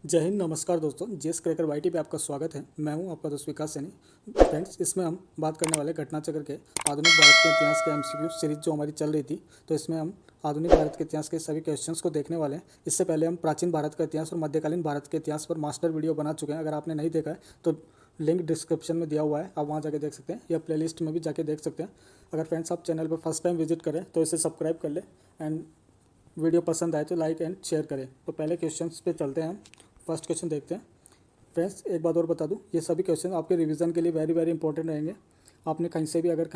जय हिंद। नमस्कार दोस्तों, जेएस क्रैकर वाईटी पे आपका स्वागत है। मैं हूं आपका दोस्त विकास सैनी। फ्रेंड्स, इसमें हम बात करने वाले घटना चक्र के आधुनिक भारत के इतिहास के एमसीक्यू सीरीज जो हमारी चल रही थी। तो इसमें हम आधुनिक भारत के इतिहास के सभी क्वेश्चंस को देखने वाले हैं। इससे पहले हम प्राचीन भारत का इतिहास और मध्यकालीन भारत के इतिहास पर मास्टर वीडियो बना चुके हैं। अगर आपने नहीं देखा है तो लिंक डिस्क्रिप्शन में दिया हुआ है, आप वहाँ जाके देख सकते हैं या प्लेलिस्ट में भी जाके देख सकते हैं। अगर फ्रेंड्स आप चैनल पर फर्स्ट टाइम विजिट करें तो इसे सब्सक्राइब कर लें एंड वीडियो पसंद आए तो लाइक एंड शेयर करें। तो पहले क्वेश्चंस पे चलते हैं। हम फर्स्ट क्वेश्चन देखते हैं। फ्रेंड्स, एक बात और बता दूं, ये सभी क्वेश्चन आपके रिवीजन के लिए वेरी वेरी इंपॉर्टेंट रहेंगे। आपने कहीं से भी अगर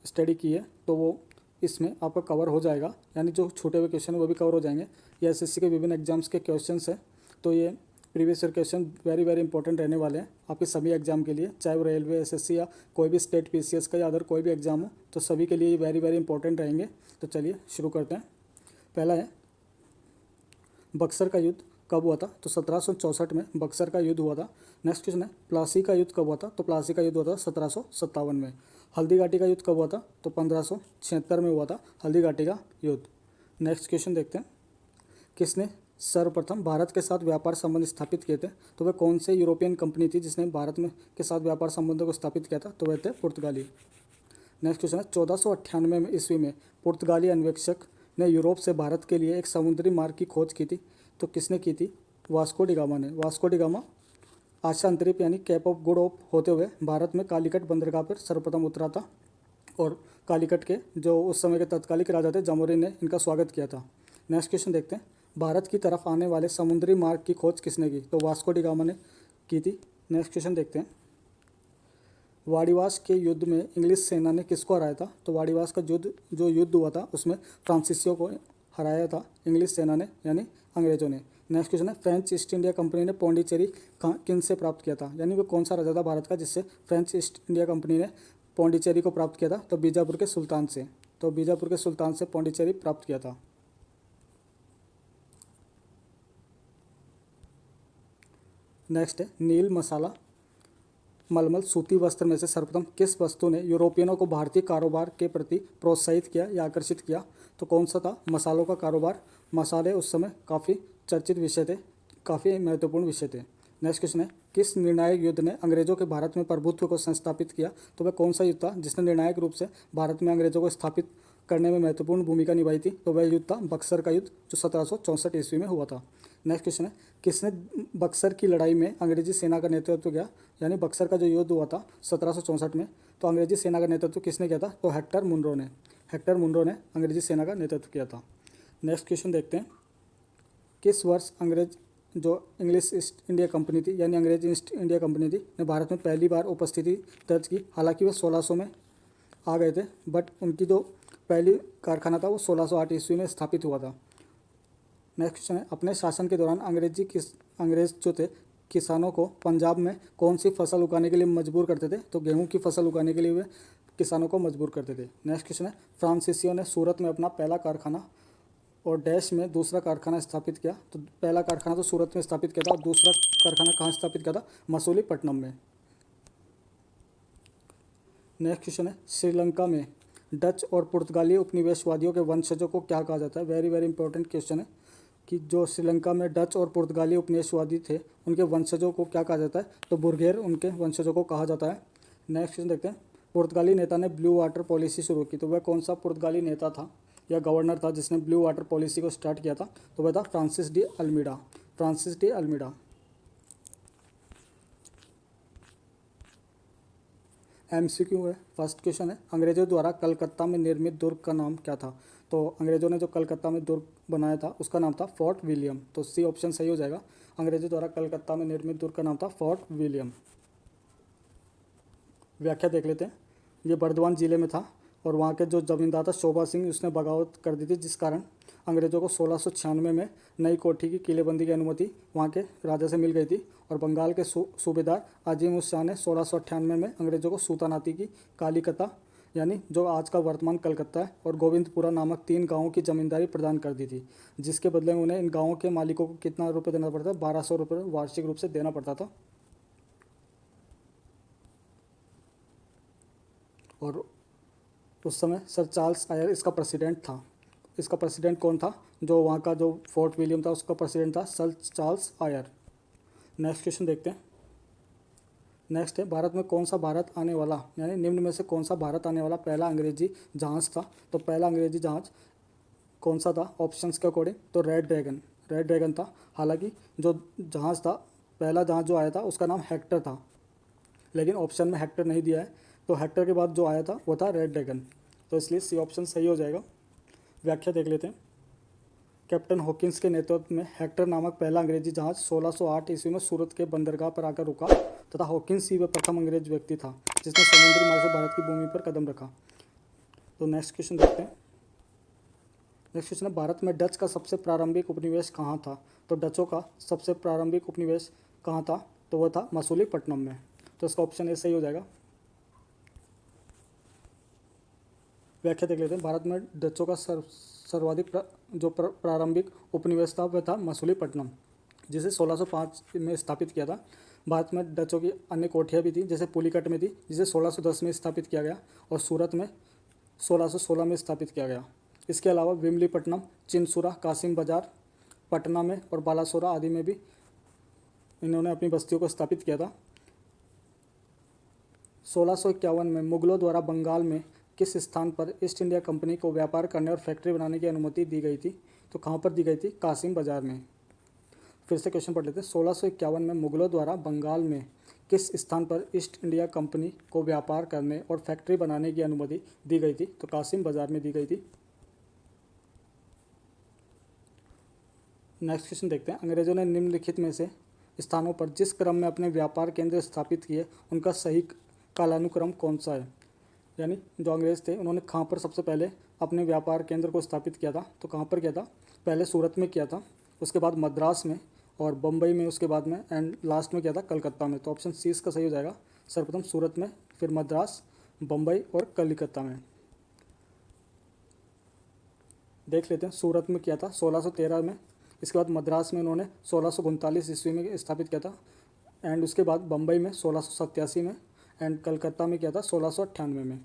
स्टडी की है तो वो इसमें आपका कवर हो जाएगा, यानी जो छूटे हुए क्वेश्चन वो भी कवर हो जाएंगे। ये एसएससी के विभिन्न एग्जाम्स के क्वेश्चंस हैं, तो ये previous year question very very important रहने वाले हैं आपके सभी एग्जाम के लिए, चाहे वो रेलवे, एसएससी या कोई भी स्टेट पीसीएस का या अदर कोई भी एग्जाम हो, तो सभी के लिए ये वेरी वेरी इंपॉर्टेंट रहेंगे। तो चलिए शुरू करते हैं। पहला है, बक्सर का युद्ध कब हुआ था? तो 1764 में बक्सर का युद्ध हुआ था। नेक्स्ट क्वेश्चन है, प्लासी का युद्ध कब हुआ था? तो प्लासी का युद्ध हुआ था 1757 में। हल्दी घाटी का युद्ध कब हुआ था? तो 1576 में हुआ था हल्दी घाटी का युद्ध। नेक्स्ट क्वेश्चन देखते हैं, किसने सर्वप्रथम भारत के साथ व्यापार संबंध स्थापित किए थे? तो वह कौन से यूरोपियन कंपनी थी जिसने भारत में के साथ व्यापार संबंधों को स्थापित किया था? तो वह थे पुर्तगाली। नेक्स्ट क्वेश्चन है, 1498 में ईस्वी में पुर्तगाली अन्वेषक ने यूरोप से भारत के लिए एक समुद्री मार्ग की खोज की थी। तो किसने की थी? वास्को डी गामा ने। वास्को डी गामा आशा अंतरिप यानी कैप ऑफ गुड होप होते हुए भारत में कालीकट बंदरगाह पर सर्वप्रथम उतरा था, और कालीकट के जो उस समय के तत्कालिक राजा थे जामोरिन ने इनका स्वागत किया था। नेक्स्ट क्वेश्चन देखते हैं, भारत की तरफ आने वाले समुद्री मार्ग की खोज किसने की? तो वास्को डी गामा ने की थी। नेक्स्ट क्वेश्चन देखते हैं, वाड़ीवास के युद्ध में इंग्लिश सेना ने किसको हराया था? तो वाड़ीवास का युद्ध हुआ था उसमें फ्रांसीसियों को हराया था इंग्लिश सेना ने, यानी अंग्रेजों ने। नेक्स्ट क्वेश्चन है, फ्रेंच ईस्ट इंडिया कंपनी ने पौंडीचेरी किन से प्राप्त किया था? यानी वो कौन सा राजा था भारत का जिससे फ्रेंच ईस्ट इंडिया कंपनी ने पौंडीचेरी को प्राप्त किया था? तो बीजापुर के सुल्तान से। तो बीजापुर के सुल्तान से पौंडीचेरी प्राप्त किया था। नेक्स्ट है, नील मसाला मलमल सूती वस्त्र में से सर्वप्रथम किस वस्तु ने यूरोपियनों को भारतीय कारोबार के प्रति प्रोत्साहित किया या आकर्षित किया? तो कौन सा था? मसालों का कारोबार। मसाले उस समय काफ़ी चर्चित विषय थे, काफ़ी महत्वपूर्ण विषय थे। नेक्स्ट क्वेश्चन है, किस निर्णायक युद्ध ने अंग्रेजों के भारत में प्रभुत्व को संस्थापित किया? तो वह कौन सा युद्ध था जिसने निर्णायक रूप से भारत में अंग्रेजों को स्थापित करने में महत्वपूर्ण भूमिका निभाई थी? तो वह युद्ध था बक्सर का युद्ध, जो 1764 ईस्वी में हुआ था। नेक्स्ट क्वेश्चन है, किसने बक्सर की लड़ाई में अंग्रेजी सेना का नेतृत्व किया? यानी बक्सर का जो युद्ध हुआ था 1764 में, तो अंग्रेजी सेना का नेतृत्व किसने किया था? तो हेक्टर मुनरो ने। हेक्टर मुनरो ने अंग्रेजी सेना का नेतृत्व किया था। नेक्स्ट क्वेश्चन देखते हैं, किस वर्ष इंग्लिश ईस्ट इंडिया कंपनी थी, यानी अंग्रेजी ईस्ट इंडिया कंपनी थी, ने भारत में पहली बार उपस्थिति दर्ज की? हालांकि वह 1600 में आ गए थे, बट उनकी जो पहली कारखाना था वो 1608 ईस्वी में स्थापित हुआ था। नेक्स्ट क्वेश्चन है, अपने शासन के दौरान अंग्रेज जो थे किसानों को पंजाब में कौन सी फसल उगाने के लिए मजबूर करते थे? तो गेहूं की फसल उगाने के लिए वे किसानों को मजबूर करते थे। नेक्स्ट क्वेश्चन है, फ्रांसीसियों ने सूरत में अपना पहला कारखाना और डैश में दूसरा कारखाना स्थापित किया? तो पहला कारखाना तो सूरत में स्थापित किया था, और दूसरा कारखाना कहाँ स्थापित किया था? मसूलीपट्टनम में। नेक्स्ट क्वेश्चन है, श्रीलंका में डच और पुर्तगाली उपनिवेशवादियों के वंशजों को क्या कहा जाता है? वेरी वेरी इंपॉर्टेंट क्वेश्चन है कि जो श्रीलंका में डच और पुर्तगाली उपनिवेशवादी थे उनके वंशजों को क्या कहा जाता है? तो बुर्गेर उनके वंशजों को कहा जाता है। नेक्स्ट क्वेश्चन देखते हैं, पुर्तगाली नेता ने ब्लू वाटर पॉलिसी शुरू की, तो वह कौन सा पुर्तगाली नेता था या गवर्नर था जिसने ब्लू वाटर पॉलिसी को स्टार्ट किया था? तो वह था Francis de Almeida. Francis de Almeida. MCQ है। फर्स्ट क्वेश्चन है, अंग्रेजों द्वारा कलकत्ता में निर्मित दुर्ग का नाम क्या था? तो अंग्रेजों ने जो कलकत्ता में दुर्ग बनाया था उसका नाम था फोर्ट विलियम। तो सी ऑप्शन सही हो जाएगा। अंग्रेजों द्वारा कलकत्ता में निर्मित दुर्ग का नाम था फोर्ट विलियम। व्याख्या देख लेते हैं। ये बर्दवान जिले में था, और वहाँ के जो जमींदार था शोभा सिंह, उसने बगावत कर दी थी, जिस कारण अंग्रेजों को 1696 में नई कोठी की किलेबंदी की अनुमति वहाँ के राजा से मिल गई थी। और बंगाल के सूबेदार अजीम उस शाह ने 1698 में अंग्रेजों को सूतानाती की कालीकता, यानी जो आज का वर्तमान कलकत्ता है, और गोविंदपुरा नामक 3 गाँवों की जमींदारी प्रदान कर दी थी, जिसके बदले में उन्हें इन गाँवों के मालिकों को कितना रुपये देना पड़ता था? 1200 रुपये वार्षिक रूप से देना पड़ता था। और उस समय सर चार्ल्स आयर इसका प्रेसिडेंट था। इसका प्रेसिडेंट कौन था? जो वहाँ का जो फोर्ट विलियम था उसका प्रेसिडेंट था sir Charles Eyre. Next question देखते हैं। नेक्स्ट है, भारत में कौन सा भारत आने वाला यानी निम्न में से कौन सा भारत आने वाला पहला अंग्रेजी जहाज था? तो पहला अंग्रेजी जहाज कौन सा था ऑप्शंस के अकॉर्डिंग? तो रेड ड्रैगन था। हालांकि जो जहाज था, पहला जहाज जो आया था उसका नाम हेक्टर था, लेकिन ऑप्शन में हेक्टर नहीं दिया है, तो हेक्टर के बाद जो आया था वो था रेड ड्रैगन, तो इसलिए सी ऑप्शन सही हो जाएगा। व्याख्या देख लेते हैं। कैप्टन हॉकिंस के नेतृत्व में हेक्टर नामक पहला अंग्रेजी जहाज 1608 ईस्वी में सूरत के बंदरगाह पर आकर रुका तथा हॉकिंस ही वह प्रथम अंग्रेज व्यक्ति था जिसने समुद्री मार्ग से भारत की भूमि पर कदम रखा। तो नेक्स्ट क्वेश्चन देखते हैं। नेक्स्ट क्वेश्चन है, भारत में डच का सबसे प्रारंभिक उपनिवेश कहाँ था? तो डचों का सबसे प्रारंभिक उपनिवेश कहाँ था? तो वह था मसूलीपट्टनम में, तो इसका ऑप्शन ए सही हो जाएगा। व्याख्या देख लेते हैं। भारत में डचों का सर्वाधिक प्रारंभिक उपनिवेश था वह था मसूलीपट्टनम, जिसे 1605 में स्थापित किया था। भारत में डचों की अन्य कोठियाँ भी थी, जैसे पुलिकट में थी जिसे 1610 में स्थापित किया गया, और सूरत में 1616 में स्थापित किया गया। इसके अलावा विमलीपट्टनम, चिनसुरा, कासिम बाजार, पटना में और बालासोरा आदि में भी इन्होंने अपनी बस्तियों को स्थापित किया था। 1651 में मुगलों द्वारा बंगाल में किस स्थान पर ईस्ट इंडिया कंपनी को व्यापार करने और फैक्ट्री बनाने की अनुमति दी गई थी? तो कहाँ पर दी गई थी? कासिम बाजार में। फिर से क्वेश्चन पढ़ लेते हैं। 1651 में मुगलों द्वारा बंगाल में किस स्थान पर ईस्ट इंडिया कंपनी को व्यापार करने और फैक्ट्री बनाने की अनुमति दी गई थी? तो कासिम बाजार में दी गई थी। नेक्स्ट क्वेश्चन देखते हैं। अंग्रेजों ने निम्नलिखित में से स्थानों पर जिस क्रम में अपने व्यापार केंद्र स्थापित किए उनका सही कालानुक्रम कौन सा है? यानी जो अंग्रेज थे उन्होंने कहाँ पर सबसे पहले अपने व्यापार केंद्र को स्थापित किया था? तो कहाँ पर किया था? पहले सूरत में किया था, उसके बाद मद्रास में और बम्बई में, उसके बाद में एंड लास्ट में किया था कलकत्ता में। तो ऑप्शन सी इसका सही हो जाएगा। सर्वप्रथम सूरत में, फिर मद्रास, बम्बई और कलकत्ता में। देख लेते हैं। सूरत में किया था 1613 में, इसके बाद मद्रास में उन्होंने 1639 ईस्वी में स्थापित किया था, एंड उसके बाद बम्बई में 1687 में, एंड कलकत्ता में किया था 1698 में।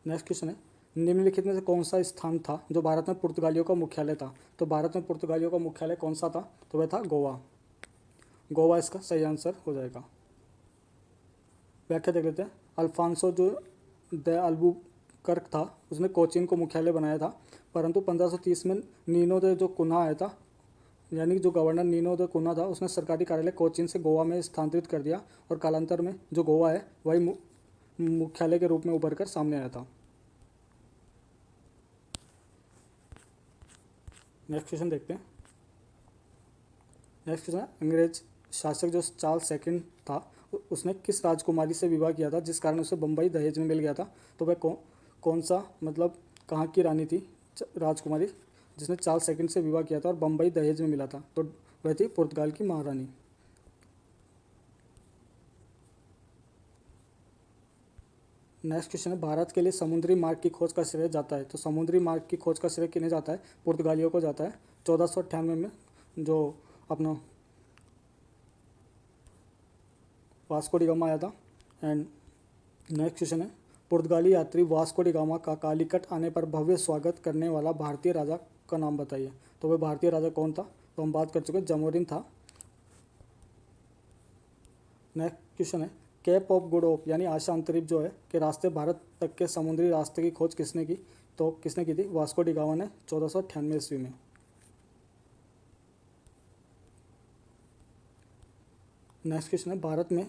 नेक्स्ट क्वेश्चन है, निम्नलिखित में से कौन सा स्थान था जो भारत में पुर्तगालियों का मुख्यालय था? तो भारत में पुर्तगालियों का मुख्यालय कौन सा था? तो वह था गोवा। गोवा इसका सही आंसर हो जाएगा। व्याख्या देख लेते हैं। अल्फांसो जो द अल्बुकर्क था उसने कोचीन को मुख्यालय बनाया था, परंतु 1530 में नीनो दे जो कुन्हा आया था, यानी जो गवर्नर नीनो दे कुन्हा था, उसने सरकारी कार्यालय कोचीन से गोवा में स्थानांतरित कर दिया और कालांतर में जो गोवा है वही मुख्यालय के रूप में उभर कर सामने आया था। नेक्स्ट क्वेश्चन देखते हैं। नेक्स्ट क्वेश्चन, अंग्रेज शासक जो चार्ल्स सेकंड था उसने किस राजकुमारी से विवाह किया था जिस कारण उसे बम्बई दहेज में मिल गया था? तो वह कौन सा मतलब कहाँ की रानी थी राजकुमारी जिसने चार्ल्स सेकंड से विवाह किया था और बम्बई दहेज में मिला था? तो वह थी पुर्तगाल की महारानी। नेक्स्ट क्वेश्चन है, भारत के लिए समुद्री मार्ग की खोज का श्रेय जाता है? तो समुद्री मार्ग की खोज का श्रेय किन्हें जाता है? पुर्तगालियों को जाता है। 1498 में जो अपना वास्को डी गामा आया था। एंड नेक्स्ट क्वेश्चन है, पुर्तगाली यात्री वास्को डी गामा का कालीकट आने पर भव्य स्वागत करने वाला भारतीय राजा का नाम बताइए। तो वह भारतीय राजा कौन था? तो हम बात कर चुके, जमोरिन था। नेक्स्ट क्वेश्चन है, केप ऑफ गुड होप यानी आशा अंतरिक्ष जो है कि रास्ते भारत तक के समुद्री रास्ते की खोज किसने की? तो किसने की थी? वास्को डी गामा ने 1498 ईस्वी में। नेक्स्ट क्वेश्चन है, भारत में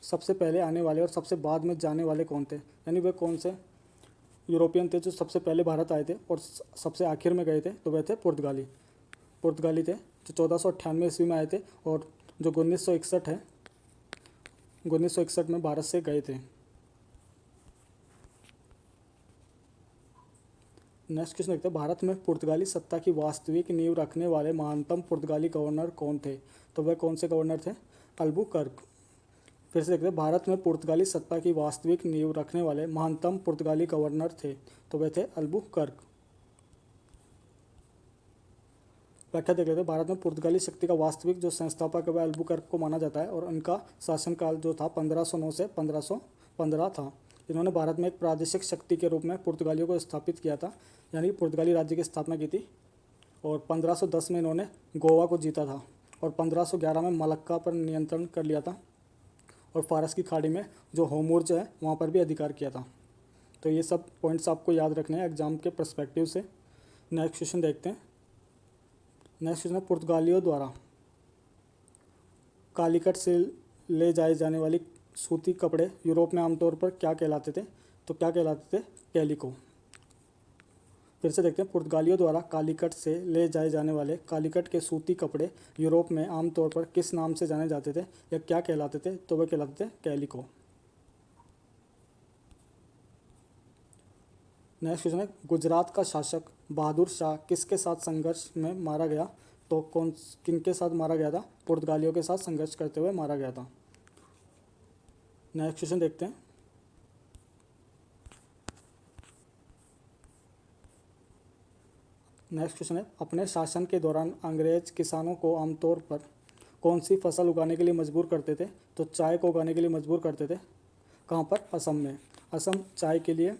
सबसे पहले आने वाले और सबसे बाद में जाने वाले कौन थे? यानी वे कौन से यूरोपियन थे जो सबसे पहले भारत आए थे और सबसे आखिर में गए थे? तो वे थे पुर्तगाली थे जो 1498 ईस्वी में आए थे और जो 1961 है 1961 में भारत से गए थे। नेक्स्ट क्वेश्चन देखते हैं, भारत में पुर्तगाली सत्ता की वास्तविक नींव रखने वाले महानतम पुर्तगाली गवर्नर कौन थे? तो वह कौन से गवर्नर थे? अल्बुकर्क। फिर से देखते हैं, भारत में पुर्तगाली सत्ता की वास्तविक नींव रखने वाले महानतम पुर्तगाली गवर्नर थे? तो वह थे अल्बुकर्क। व्याख्या देख लेते हैं। भारत में पुर्तगाली शक्ति का वास्तविक जो संस्थापक है वह अल्बुकर्क को माना जाता है और उनका शासनकाल जो था 1509 से 1515 था। इन्होंने भारत में एक प्रादेशिक शक्ति के रूप में पुर्तगालियों को स्थापित किया था, यानी पुर्तगाली राज्य की स्थापना की थी और 1510 में इन्होंने गोवा को जीता था और 1511 में मलक्का पर नियंत्रण कर लिया था और फारस की खाड़ी में जो होमुर्ज है वहाँ पर भी अधिकार किया था। तो ये सब पॉइंट्स आपको याद रखने हैं एग्जाम के पर्सपेक्टिव से। नेक्स्ट क्वेश्चन देखते हैं। नेक्स्ट क्वेश्चन है, पुर्तगालियों द्वारा कालीकट से ले जाए जाने वाली सूती कपड़े यूरोप में आमतौर पर क्या कहलाते थे? तो क्या कहलाते थे? कैलिको। फिर से देखते हैं, पुर्तगालियों द्वारा कालीकट से ले जाए जाने वाले कालीकट के सूती कपड़े यूरोप में आमतौर पर किस नाम से जाने जाते थे या क्या कहलाते थे? तो वे कहलाते थे कैलिको। नेक्स्ट क्वेश्चन है, गुजरात का शासक बहादुर शाह किसके साथ संघर्ष में मारा गया? तो किनके साथ मारा गया था? पुर्तगालियों के साथ संघर्ष करते हुए मारा गया था। नेक्स्ट क्वेश्चन देखते हैं। नेक्स्ट क्वेश्चन है, अपने शासन के दौरान अंग्रेज किसानों को आमतौर पर कौन सी फसल उगाने के लिए मजबूर करते थे? तो चाय को उगाने के लिए मजबूर करते थे। कहाँ पर? असम में। असम चाय के लिए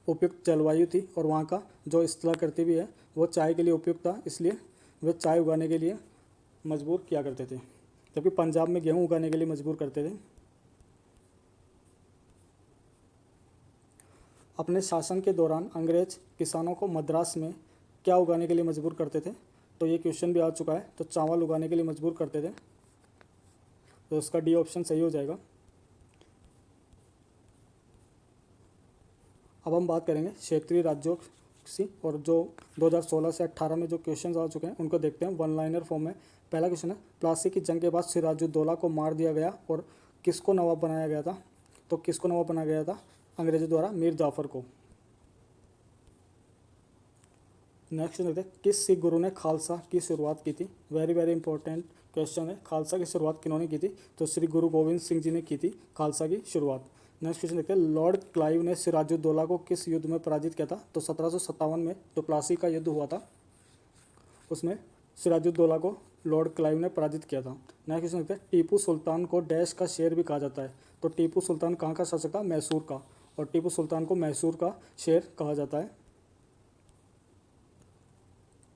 उपयुक्त जलवायु थी और वहाँ का जो स्थलाकृति भी है वो चाय के लिए उपयुक्त था, इसलिए वे चाय उगाने के लिए मजबूर किया करते थे। जबकि पंजाब में गेहूँ उगाने के लिए मजबूर करते थे। अपने शासन के दौरान अंग्रेज किसानों को मद्रास में क्या उगाने के लिए मजबूर करते थे? तो ये क्वेश्चन भी आ चुका है। तो चावल उगाने के लिए मजबूर करते थे, तो उसका डी ऑप्शन सही हो जाएगा। अब हम बात करेंगे क्षेत्रीय राज्यों की और जो 2016 से 18 में जो क्वेश्चन आ चुके हैं उनको देखते हैं वन लाइनर फॉर्म में। पहला क्वेश्चन है, प्लासी की जंग के बाद सिराजुद्दौला को मार दिया गया और किसको नवाब बनाया गया था? तो किसको नवाब बनाया गया था? अंग्रेजों द्वारा मीर जाफर को। नेक्स्ट देखते हैं, किस सिख गुरु ने खालसा की शुरुआत की थी? वेरी वेरी इंपॉर्टेंट क्वेश्चन है। खालसा की शुरुआत किन्होंने की थी? तो श्री गुरु गोविंद सिंह जी ने की थी खालसा की शुरुआत। नेक्स्ट क्वेश्चन देखते हैं, लॉर्ड क्लाइव ने सिराजुद्दौला को किस युद्ध में पराजित किया था? तो 1757 में जो प्लासी का युद्ध हुआ था उसमें सिराजुद्दौला को लॉर्ड क्लाइव ने पराजित किया था। नेक्स्ट क्वेश्चन देखते हैं, टीपू सुल्तान को डैश का शेर भी कहा जाता है? तो टीपू सुल्तान कहाँ का शासक था? मैसूर का, और टीपू सुल्तान को मैसूर का शेर कहा जाता है।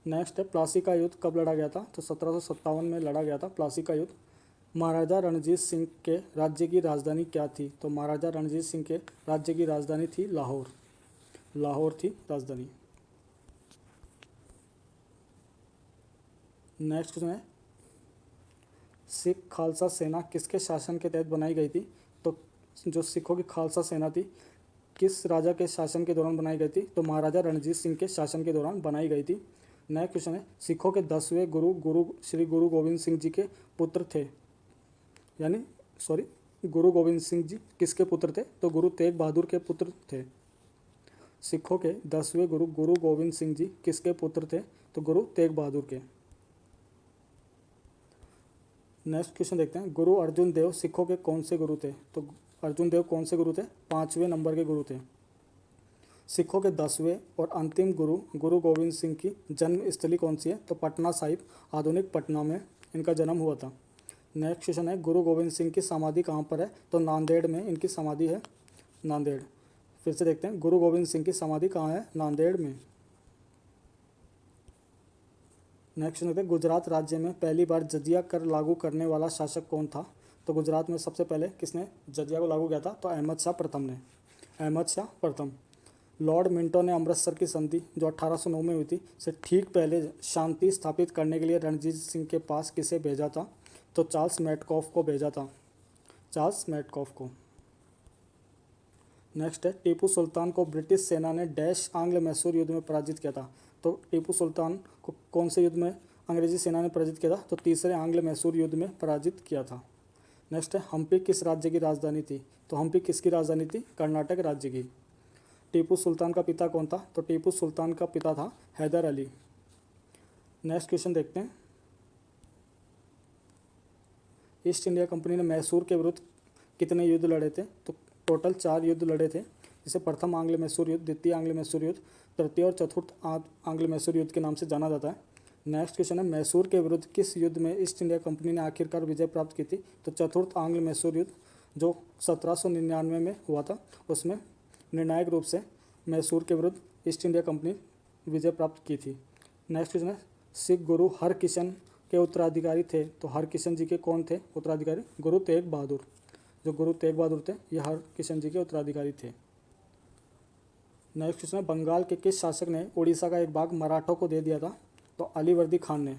नेक्स्ट है, प्लासी का युद्ध कब लड़ा गया था? तो 1757 में लड़ा गया था प्लासी का युद्ध। महाराजा रणजीत सिंह के राज्य की राजधानी क्या थी? तो महाराजा रणजीत सिंह के राज्य की राजधानी थी लाहौर। लाहौर थी राजधानी। नेक्स्ट क्वेश्चन है, सिख खालसा सेना किसके शासन के तहत बनाई गई थी? तो जो सिखों की खालसा सेना थी किस राजा के शासन के दौरान बनाई गई थी? तो महाराजा रणजीत सिंह के शासन के दौरान बनाई गई थी। नेक्स्ट क्वेश्चन है, सिखों के 10वें गुरु श्री गुरु गोविंद सिंह जी के पुत्र थे, यानी गुरु गोविंद सिंह जी किसके पुत्र थे? तो गुरु तेग बहादुर के पुत्र थे। सिखों के 10वें गुरु गुरु गोविंद सिंह जी किसके पुत्र थे? तो गुरु तेग बहादुर के। नेक्स्ट क्वेश्चन देखते हैं, गुरु अर्जुन देव सिखों के कौन से गुरु थे? तो अर्जुन देव कौन से गुरु थे? 5वें नंबर के गुरु थे। सिखों के 10वें और अंतिम गुरु गुरु गोविंद सिंह की जन्म स्थली कौन सी है? तो पटना साहिब, आधुनिक पटना में इनका जन्म हुआ था। नेक्स्ट क्वेश्चन है, गुरु गोविंद सिंह की समाधि कहाँ पर है? तो नांदेड़ में इनकी समाधि है, नांदेड़। फिर से देखते हैं, गुरु गोविंद सिंह की समाधि कहाँ है? नांदेड़ में। नेक्स्ट देखते हैं, गुजरात राज्य में पहली बार जजिया कर लागू करने वाला शासक कौन था? तो गुजरात में सबसे पहले किसने जजिया को लागू किया था? तो अहमद शाह प्रथम ने। अहमद शाह प्रथम। लॉर्ड मिंटो ने अमृतसर की संधि जो 1809 में हुई थी से ठीक पहले शांति स्थापित करने के लिए रणजीत सिंह के पास किसे भेजा था? तो चार्ल्स मैटकॉफ को भेजा था, चार्ल्स मैटकॉफ को। नेक्स्ट है, टीपू सुल्तान को ब्रिटिश सेना ने डैश आंग्ल मैसूर युद्ध में पराजित किया था? तो टीपू सुल्तान को कौन से युद्ध में अंग्रेजी सेना ने पराजित किया था? तो तीसरे आंग्ल मैसूर युद्ध में पराजित किया था। नेक्स्ट है, हम्पी किस राज्य की राजधानी थी? तो हम्पी किसकी राजधानी थी? कर्नाटक राज्य की। टीपू सुल्तान का पिता कौन था? तो टीपू सुल्तान का पिता था हैदर अली। नेक्स्ट क्वेश्चन देखते हैं, ईस्ट इंडिया कंपनी ने मैसूर के विरुद्ध कितने युद्ध लड़े थे? तो टोटल 4 युद्ध लड़े थे, जिसे प्रथम आंग्ल मैसूर युद्ध, द्वितीय आंग्ल मैसूर युद्ध, तृतीय और चतुर्थ आंग्ल मैसूर युद्ध के नाम से जाना जाता है। नेक्स्ट क्वेश्चन है, मैसूर के विरुद्ध किस युद्ध में ईस्ट इंडिया कंपनी ने आखिरकार विजय प्राप्त की थी? तो चतुर्थ आंग्ल मैसूर युद्ध जो 1799 में हुआ था, उसमें निर्णायक रूप से मैसूर के विरुद्ध ईस्ट इंडिया कंपनी विजय प्राप्त की थी। नेक्स्ट क्वेश्चन है, सिख गुरु हरकिशन के उत्तराधिकारी थे, तो हरकिशन जी के कौन थे उत्तराधिकारी? गुरु तेग बहादुर। जो गुरु तेग बहादुर थे ये हरकिशन जी के उत्तराधिकारी थे। नेक्स्ट क्वेश्चन है, बंगाल के किस शासक ने उड़ीसा का एक भाग मराठों को दे दिया था? तो अलीवर्दी खान ने।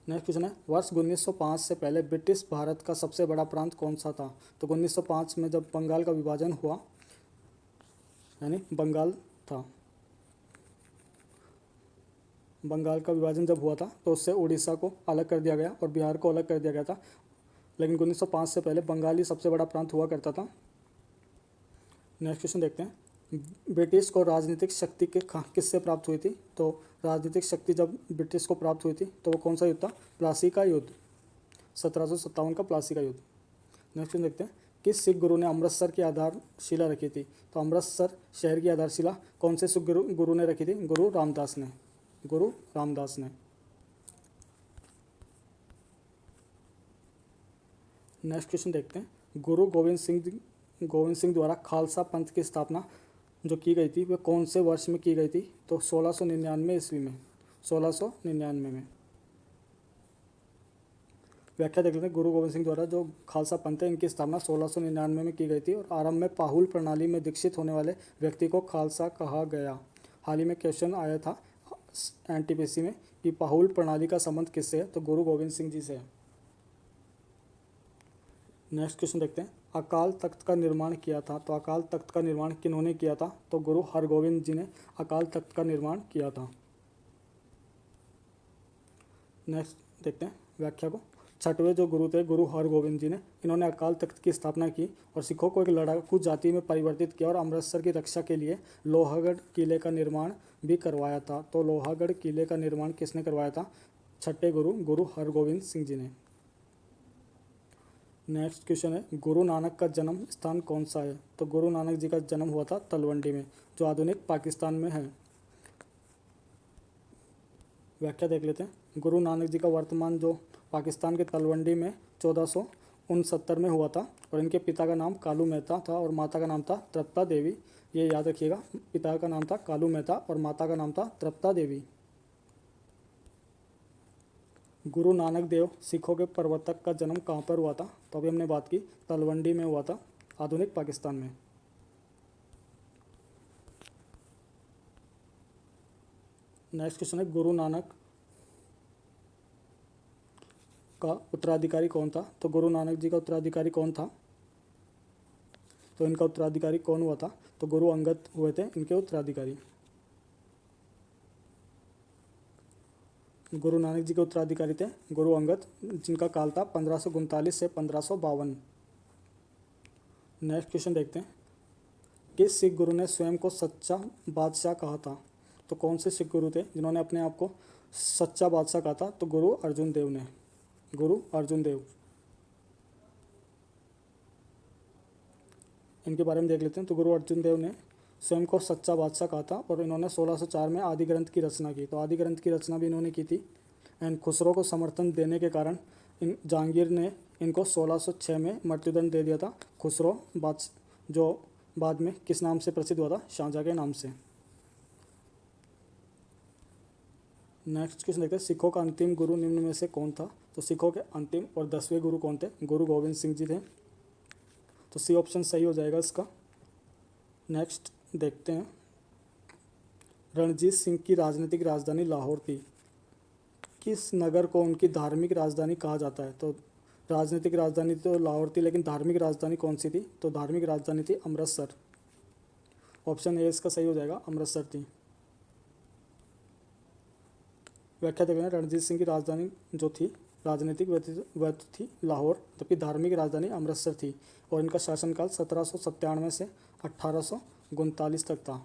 नेक्स्ट क्वेश्चन है, वर्ष 1905 से पहले ब्रिटिश भारत का सबसे बड़ा प्रांत कौन सा था? तो 1905 में जब बंगाल का विभाजन हुआ, यानी बंगाल था, बंगाल का विभाजन जब हुआ था तो उससे उड़ीसा को अलग कर दिया गया और बिहार को अलग कर दिया गया था, लेकिन 1905 से पहले बंगाल ही सबसे बड़ा प्रांत हुआ करता था। नेक्स्ट क्वेश्चन देखते हैं, ब्रिटिश को राजनीतिक शक्ति किससे प्राप्त हुई थी? तो राजनीतिक शक्ति जब ब्रिटिश को प्राप्त हुई थी तो वो कौन सा युद्ध था? प्लासी का युद्ध, 1757 का प्लासी का युद्ध। नेक्स्ट क्वेश्चन देखते हैं, किस सिख गुरु ने अमृतसर की आधारशिला रखी थी? तो अमृतसर शहर की आधारशिला कौन से सिख गुरु ने रखी थी? गुरु रामदास ने। गुरु रामदास ने। नेक्स्ट क्वेश्चन देखते हैं, गुरु गोविंद सिंह द्वारा खालसा पंथ की स्थापना जो की गई थी वह कौन से वर्ष में की गई थी? तो 1699 ईस्वी में। 1699 में। व्याख्या देख लेते हैं, गुरु गोविंद सिंह द्वारा जो खालसा पंथ है इनकी स्थापना 1699 में की गई थी और आरंभ में पाहुल प्रणाली में दीक्षित होने वाले व्यक्ति को खालसा कहा गया। हाल ही में क्वेश्चन आया था एनटीपीसी में कि पाहुल प्रणाली का संबंध किससे है? तो गुरु गोविंद सिंह जी से है। नेक्स्ट क्वेश्चन देखते हैं, अकाल तख्त का निर्माण किया था, तो अकाल तख्त का निर्माण किन्होंने किया था? तो गुरु हरगोविंद जी ने अकाल तख्त का निर्माण किया था। नेक्स्ट देखते हैं व्याख्या को, छठवें जो गुरु थे गुरु हरगोविंद जी ने, इन्होंने अकाल तख्त की स्थापना की और सिखों को एक लड़ाकू जाति में परिवर्तित किया और अमृतसर की रक्षा के लिए लोहागढ़ किले का निर्माण भी करवाया था। तो लोहागढ़ किले का निर्माण किसने करवाया था? छठे गुरु गुरु हरगोविंद सिंह जी ने। नेक्स्ट क्वेश्चन है, गुरु नानक का जन्म स्थान कौन सा है? तो गुरु नानक जी का जन्म हुआ था तलवंडी में, जो आधुनिक पाकिस्तान में है। व्याख्या देख लेते हैं, गुरु नानक जी का वर्तमान जो पाकिस्तान के तलवंडी में 1469 में हुआ था और इनके पिता का नाम कालू मेहता था और माता का नाम था तृप्ता देवी। ये याद रखिएगा, पिता का नाम था कालू मेहता और माता का नाम था तृप्ता देवी। गुरु नानक देव सिखों के प्रवर्तक का जन्म कहाँ पर हुआ था? तो अभी हमने बात की तलवंडी में हुआ था, आधुनिक पाकिस्तान में। नेक्स्ट क्वेश्चन है, गुरु नानक का उत्तराधिकारी कौन था? तो गुरु नानक जी का उत्तराधिकारी कौन था? तो इनका उत्तराधिकारी कौन हुआ था? तो गुरु अंगद हुए थे इनके उत्तराधिकारी। गुरु नानक जी के उत्तराधिकारी थे गुरु अंगद, जिनका काल था 1539 से 1552। नेक्स्ट क्वेश्चन देखते हैं, किस सिख गुरु ने स्वयं को सच्चा बादशाह कहा था? तो कौन से सिख गुरु थे जिन्होंने अपने आप को सच्चा बादशाह कहा था? तो गुरु अर्जुन देव ने। गुरु अर्जुन देव, इनके बारे में देख लेते हैं। तो गुरु अर्जुन देव ने स्वयं को सच्चा बादशाह कहा था और इन्होंने 1604 में आदि ग्रंथ की रचना की। तो आदि ग्रंथ की रचना भी इन्होंने की थी एंड खुसरो को समर्थन देने के कारण जहांगीर ने इनको 1606 में मृत्युदंड दे दिया था। खुसरो जो बाद में किस नाम से प्रसिद्ध हुआ था? शाहजहाँ के नाम से। नेक्स्ट क्वेश्चन देखते हैं, सिखों का अंतिम गुरु निम्न में से कौन था? तो सिखों के अंतिम और 10वें गुरु कौन थे? गुरु गोविंद सिंह जी थे। तो सी ऑप्शन सही हो जाएगा इसका। नेक्स्ट देखते हैं, रणजीत सिंह की राजनीतिक राजधानी लाहौर थी। किस नगर को उनकी धार्मिक राजधानी कहा जाता है? तो राजनीतिक राजधानी तो लाहौर थी, लेकिन धार्मिक राजधानी कौन सी थी? तो धार्मिक राजधानी थी अमृतसर। ऑप्शन ए इसका सही हो जाएगा, अमृतसर थी। व्याख्या देखते हैं, रणजीत सिंह की राजधानी जो थी राजनीतिक वह थी लाहौर, जबकि धार्मिक राजधानी अमृतसर थी और इनका शासनकाल 1797 से 1839 तक था।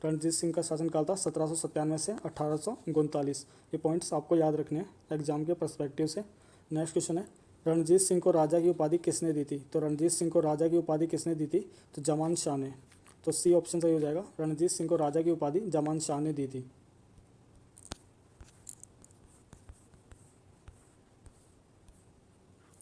रणजीत सिंह का शासनकाल था 1797 से 1839। ये पॉइंट्स आपको याद रखने हैं एग्जाम के पर्सपेक्टिव से। नेक्स्ट क्वेश्चन है, रणजीत सिंह को राजा की उपाधि किसने दी थी? तो रणजीत सिंह को राजा की उपाधि किसने दी थी? तो जमान शाह ने। तो सी ऑप्शन सही हो जाएगा, रणजीत सिंह को राजा की उपाधि जमान शाह ने दी थी।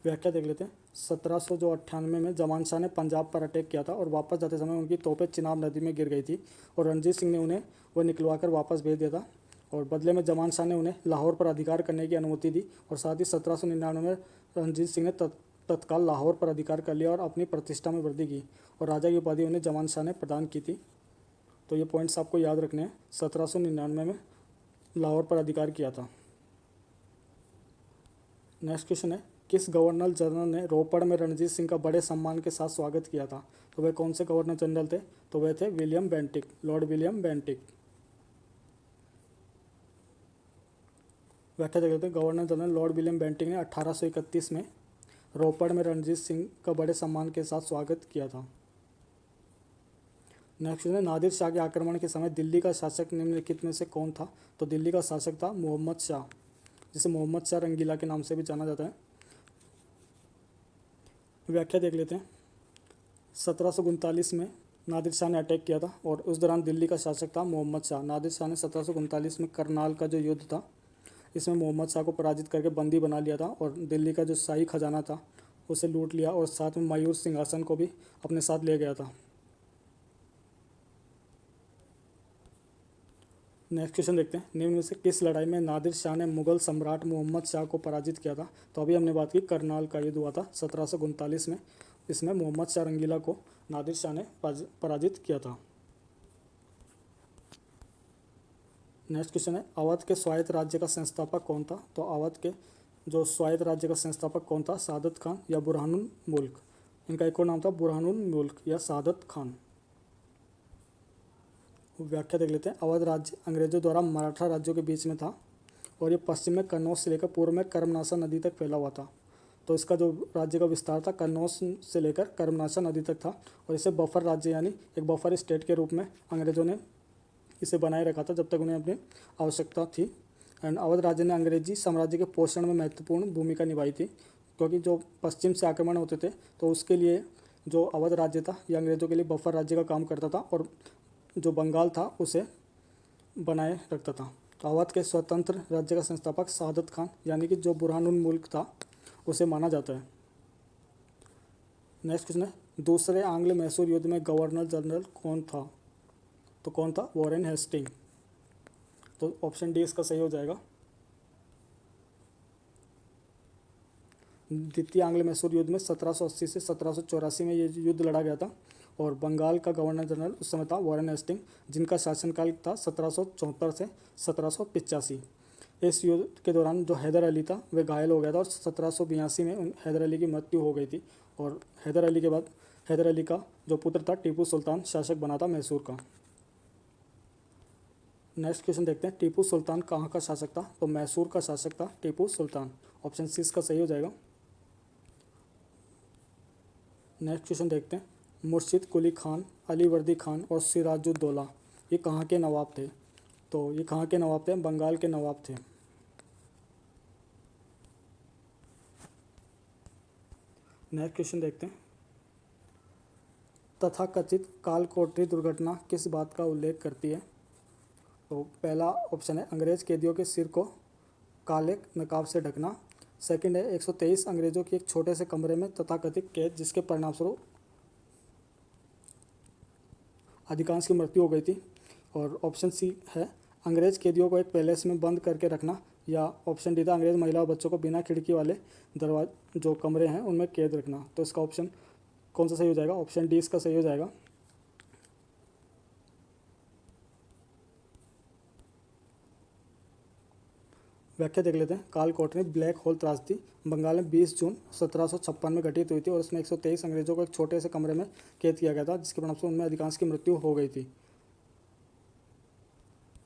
व्याख्या देख लेते हैं, 1798 में जमान शाह ने पंजाब पर अटैक किया था और वापस जाते समय उनकी तोपें चिनाब नदी में गिर गई थी और रणजीत सिंह ने उन्हें वह निकलवा कर वापस भेज दिया था। और बदले में जमान शाह ने उन्हें लाहौर पर अधिकार करने की अनुमति दी और साथ ही 1799 में रणजीत सिंह ने तत्काल लाहौर पर अधिकार कर लिया और अपनी प्रतिष्ठा में वृद्धि की और राजा की उपाधि उन्हें जमान शाह ने प्रदान की थी। तो ये पॉइंट्स आपको याद रखने हैं। 1799 में लाहौर पर अधिकार किया था। नेक्स्ट क्वेश्चन है, किस गवर्नर जनरल ने रोपड़ में रणजीत सिंह का बड़े सम्मान के साथ स्वागत किया था? तो वे कौन से गवर्नर जनरल थे? तो वे थे William Bentinck, Lord William Bentinck. व्याख्या देख लेते हैं। Governor general Lord William Bentinck ने 1831 में रोपड़ में रणजीत सिंह का बड़े सम्मान के साथ स्वागत किया था। नेक्स्ट है, नादिर शाह के आक्रमण के समय दिल्ली का शासक निम्नलिखित में से कौन था? तो दिल्ली का शासक था मोहम्मद शाह, जिसे मोहम्मद शाह रंगीला के नाम से भी जाना जाता है। व्याख्या देख लेते हैं। 1739 में नादिर शाह ने अटैक किया था और उस दौरान दिल्ली का शासक था मोहम्मद शाह। नादिर शाह ने 1739 में करनाल का जो युद्ध था, इसमें मोहम्मद शाह को पराजित करके बंदी बना लिया था और दिल्ली का जो शाही खजाना था उसे लूट लिया और साथ में मयूर सिंहासन को भी अपने साथ ले गया था। नेक्स्ट क्वेश्चन देखते हैं। निम्न में से किस लड़ाई में नादिर शाह ने मुगल सम्राट मोहम्मद शाह को पराजित किया था? तो अभी हमने बात की करनाल का युद्ध हुआ था 1739 में। इसमें मोहम्मद शाह रंगीला को नादिर शाह ने पराजित किया था। नेक्स्ट क्वेश्चन है, अवध के स्वायत्त राज्य का संस्थापक कौन था? तो अवध के जो स्वायत्त राज्य का संस्थापक कौन था? सादत खान या बुरहानुल मुल्क। इनका एक और नाम था बुरहानुल मुल्क या सादत खान। व्याख्या देख लेते हैं। अवध राज्य अंग्रेजों द्वारा मराठा राज्यों के बीच में था और ये पश्चिम में कन्नौज से लेकर पूर्व में कर्मनाशा नदी तक फैला हुआ था। तो इसका जो राज्य का विस्तार था कन्नौज से लेकर कर्मनाशा नदी तक था और इसे बफर राज्य यानी एक बफर स्टेट के रूप में अंग्रेजों ने इसे बनाए रखा था जब तक उन्हें अपनी आवश्यकता थी। एंड अवध राज्य ने अंग्रेजी साम्राज्य के पोषण में महत्वपूर्ण भूमिका निभाई थी, क्योंकि जो पश्चिम से आक्रमण होते थे तो उसके लिए जो अवध राज्य था ये अंग्रेज़ों के लिए बफर राज्य का काम करता था और जो बंगाल था उसे बनाए रखता था। तो अवध के स्वतंत्र राज्य का संस्थापक सादत खान यानी कि जो बुरहानुल मुल्क था उसे माना जाता है। नेक्स्ट क्वेश्चन है, दूसरे आंग्ल मैसूर युद्ध में गवर्नर जनरल कौन था? तो कौन था? Warren Hasting. तो ऑप्शन डी इसका सही हो जाएगा। द्वितीय आंग्ल मैसूर युद्ध में 1780 से 1784 में ये युद्ध लड़ा गया था और बंगाल का गवर्नर जनरल उस समय था वॉरेन हेस्टिंग, जिनका शासनकाल था 1774 से 1785। इस युद्ध के दौरान जो हैदर अली था वह घायल हो गया था और 1782 में हैदर अली की मृत्यु हो गई थी और हैदर अली के बाद हैदर अली का जो पुत्र था टीपू सुल्तान शासक बना था मैसूर का। नेक्स्ट क्वेश्चन देखते हैं, टीपू सुल्तान कहाँ का शासक था? तो मैसूर का शासक था टीपू सुल्तान। ऑप्शन सी इसका सही हो जाएगा। नेक्स्ट क्वेश्चन देखते हैं, मुर्शिद कुली खान, अलीवर्दी खान और सिराजुद्दौला ये कहाँ के नवाब थे? तो ये कहाँ के नवाब थे? बंगाल के नवाब थे। नेक्स्ट क्वेश्चन देखते हैं, तथाकथित कालकोठरी दुर्घटना किस बात का उल्लेख करती है? तो पहला ऑप्शन है अंग्रेज कैदियों के सिर को काले नकाब से ढकना। सेकंड है 123 अंग्रेजों की एक छोटे से कमरे में तथाकथित कैद जिसके परिणामस्वरूप अधिकांश की मृत्यु हो गई थी। और ऑप्शन सी है अंग्रेज कैदियों को एक पैलेस में बंद करके रखना। या ऑप्शन डी था अंग्रेज महिला और बच्चों को बिना खिड़की वाले दरवाजे जो कमरे हैं उनमें कैद रखना। तो इसका ऑप्शन कौन सा सही हो जाएगा? ऑप्शन डी इसका सही हो जाएगा। व्याख्या देख लेते हैं। कालकोठरी ब्लैक होल त्रासदी बंगाल में 20 जून 1756 में घटित हुई थी और इसमें 123 अंग्रेजों को एक छोटे से कमरे में कैद किया गया था जिसके परिणामस्वरूप उनमें अधिकांश की मृत्यु हो गई थी।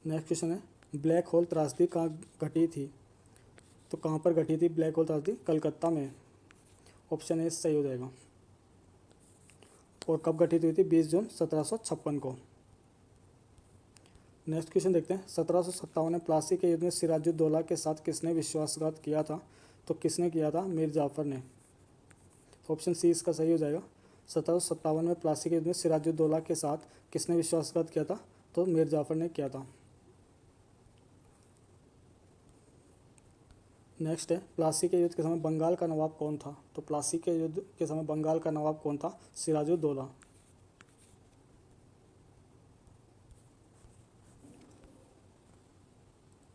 नेक्स्ट क्वेश्चन है, ब्लैक होल त्रासदी कहाँ घटी थी? तो कहाँ पर घटी थी ब्लैक होल त्रासदी? कलकत्ता में। ऑप्शन ए सही हो जाएगा। और कब घटित हुई थी? 20 जून 1756 को। नेक्स्ट क्वेश्चन देखते हैं, 1757 में प्लासी के युद्ध में सिराजुद्दौला के साथ किसने विश्वासघात किया था? तो किसने किया था? मीर जाफर ने। ऑप्शन सी इसका सही हो जाएगा। 1757 में प्लासी के युद्ध में सिराजुद्दौला के साथ किसने विश्वासघात किया था? तो मीर जाफर ने किया था। नेक्स्ट है, प्लासी के युद्ध के समय बंगाल का नवाब कौन था? तो प्लासी के युद्ध के समय बंगाल का नवाब कौन था? सिराजुद्दौला।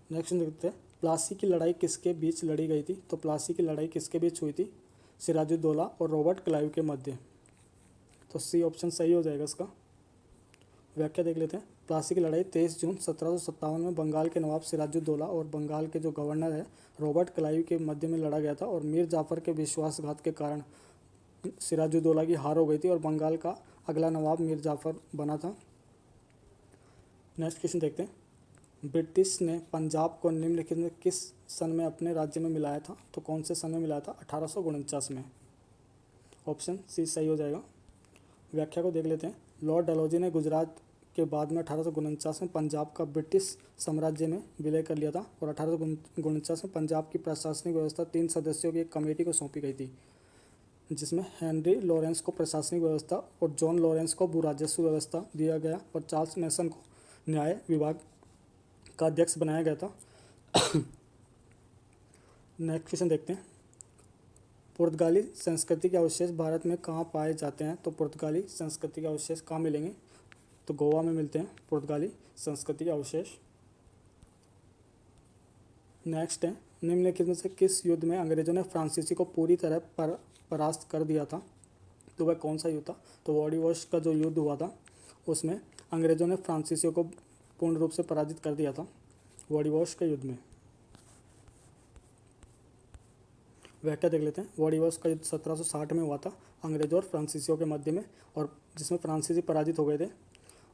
नेक्स्ट देखते हैं, प्लासी की लड़ाई किसके बीच लड़ी गई थी? तो प्लासी की लड़ाई किसके बीच हुई थी? सिराजुद्दौला और रॉबर्ट क्लाइव के मध्य। तो सी ऑप्शन सही हो जाएगा इसका। व्याख्या देख लेते हैं। प्लासी की लड़ाई 23 जून 1757 में बंगाल के नवाब सिराजुद्दौला और बंगाल के जो गवर्नर है रॉबर्ट क्लाइव के मध्य में लड़ा गया था, और मीर जाफर के विश्वासघात के कारण सिराजुद्दौला की हार हो गई थी और बंगाल का अगला नवाब मीर जाफर बना था। नेक्स्ट क्वेश्चन देखते हैं, ब्रिटिश ने पंजाब को निम्नलिखित में किस सन में अपने राज्य में मिलाया था? तो कौन से सन में मिलाया था? 1849 में। ऑप्शन सी सही हो जाएगा। व्याख्या को देख लेते हैं। लॉर्ड डलहौजी ने गुजरात के बाद में 1849 में पंजाब का ब्रिटिश साम्राज्य में विलय कर लिया था, और 1849 में पंजाब की प्रशासनिक व्यवस्था 3 सदस्यों की एक कमेटी को सौंपी गई थी, जिसमें हेनरी लॉरेंस को प्रशासनिक व्यवस्था और जॉन लॉरेंस को भू राजस्व व्यवस्था दिया गया, और चार्ल्स मैसन को न्याय विभाग का अध्यक्ष बनाया गया था। नेक्स्ट क्वेश्चन देखते हैं, पुर्तगाली संस्कृति के अवशेष भारत में कहाँ पाए जाते हैं? तो पुर्तगाली संस्कृति के अवशेष कहाँ मिलेंगे? तो गोवा में मिलते हैं पुर्तगाली संस्कृति के अवशेष। नेक्स्ट है, निम्नलिखित में से किस युद्ध में अंग्रेजों ने फ्रांसीसी को पूरी तरह परास्त कर दिया था? तो वह कौन सा युद्ध था? तो वॉडी वॉश का जो युद्ध हुआ था उसमें अंग्रेजों ने फ्रांसीसियों को पूर्ण रूप से पराजित कर दिया था, वॉडी वॉश के युद्ध में। व्याख्या देख लेते हैं। वॉडी वॉश का युद्ध 1760 में हुआ था अंग्रेजों और फ्रांसीसियों के मध्य में, और जिसमें फ्रांसीसी पराजित हो गए थे।